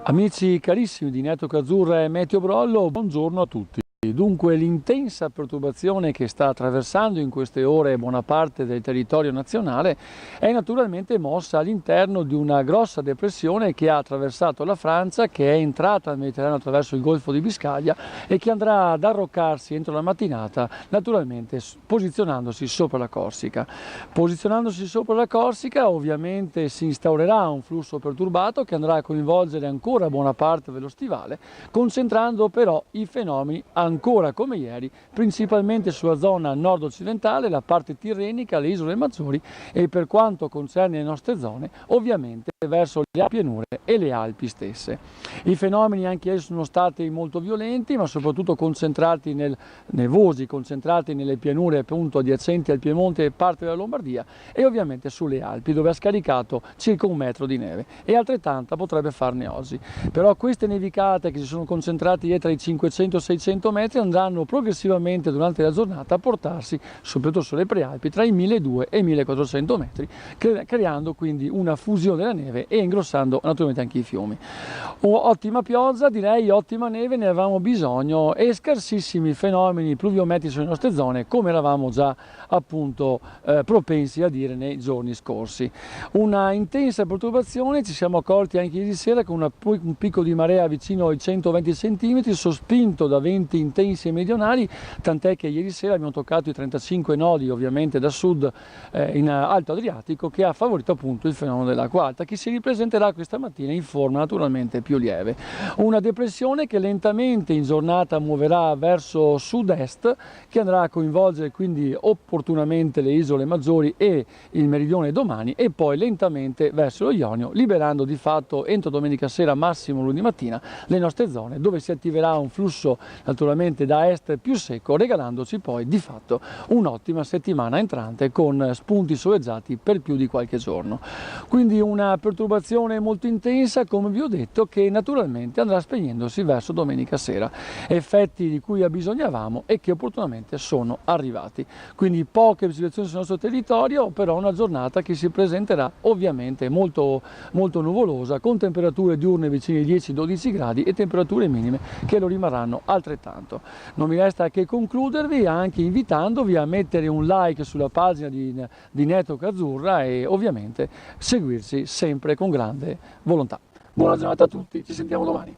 Amici carissimi di Network Azzurra e Meteo Brollo, buongiorno a tutti. Dunque l'intensa perturbazione che sta attraversando in queste ore buona parte del territorio nazionale è naturalmente mossa all'interno di una grossa depressione che ha attraversato la Francia, che è entrata nel Mediterraneo attraverso il Golfo di Biscaglia e che andrà ad arroccarsi entro la mattinata, naturalmente posizionandosi sopra la Corsica. Posizionandosi sopra la Corsica ovviamente si instaurerà un flusso perturbato che andrà a coinvolgere ancora buona parte dello stivale, concentrando però i fenomeni ancora come ieri, principalmente sulla zona nord-occidentale, la parte tirrenica, le isole maggiori e per quanto concerne le nostre zone, ovviamente verso le pianure e le Alpi stesse. I fenomeni anche essi sono stati molto violenti, ma soprattutto concentrati nevosi, concentrati nelle pianure appunto adiacenti al Piemonte e parte della Lombardia e ovviamente sulle Alpi, dove ha scaricato circa 1 metro di neve e altrettanta potrebbe farne oggi. Però queste nevicate che si sono concentrate tra i 500 e i 600 metri andranno progressivamente durante la giornata a portarsi, soprattutto sulle prealpi, tra i 1200 e i 1400 metri, creando quindi una fusione della neve e ingrossando naturalmente anche i fiumi. Ottima pioggia, direi ottima neve, ne avevamo bisogno e scarsissimi fenomeni pluviometrici sulle nostre zone, come eravamo già appunto propensi a dire nei giorni scorsi. Una intensa perturbazione, ci siamo accorti anche ieri sera con un picco di marea vicino ai 120 cm, sospinto da venti intensi e meridionali, tant'è che ieri sera abbiamo toccato i 35 nodi ovviamente da sud in Alto Adriatico, che ha favorito appunto il fenomeno dell'acqua alta, che si ripresenterà questa mattina in forma naturalmente più lieve. Una depressione che lentamente in giornata muoverà verso sud-est, che andrà a coinvolgere quindi opportunamente le isole maggiori e il meridione domani e poi lentamente verso lo Ionio, liberando di fatto entro domenica sera, massimo lunedì mattina, le nostre zone, dove si attiverà un flusso naturalmente da est più secco, regalandoci poi di fatto un'ottima settimana entrante con spunti soleggiati per più di qualche giorno. Quindi una perturbazione molto intensa, come vi ho detto, che naturalmente andrà spegnendosi verso domenica sera, effetti di cui abbisognavamo e che opportunamente sono arrivati. Quindi poche precipitazioni sul nostro territorio, però una giornata che si presenterà ovviamente molto nuvolosa, con temperature diurne vicine ai 10-12 gradi e temperature minime che lo rimarranno altrettanto. Non mi resta che concludervi anche invitandovi a mettere un like sulla pagina di Network Azzurra e ovviamente seguirci sempre con grande volontà. Buona giornata a tutti, ci sentiamo domani.